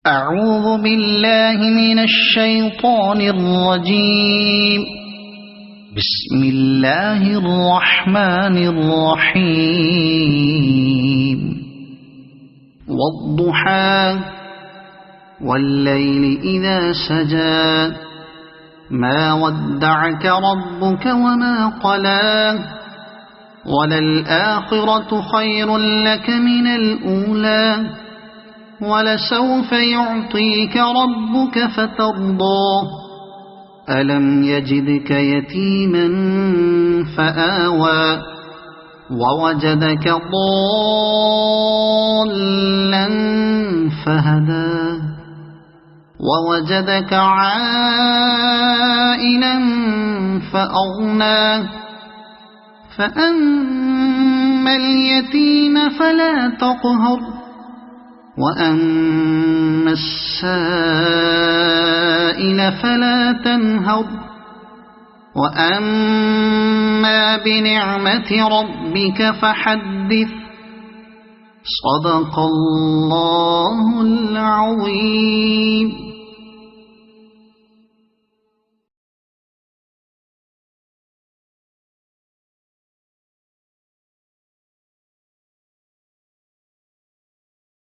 أعوذ بالله من الشيطان الرجيم. بسم الله الرحمن الرحيم. والضحى والليل إذا سجى ما ودعك ربك وما قلى وللآخرة خير لك من الأولى ولسوف يعطيك ربك فترضى ألم يجدك يتيما فآوى ووجدك ضالا فهدى ووجدك عائلا فأغنى فأما اليتيم فلا تقهر وأما السائل فلا تنهر وأما بنعمة ربك فحدث. صدق الله العظيم.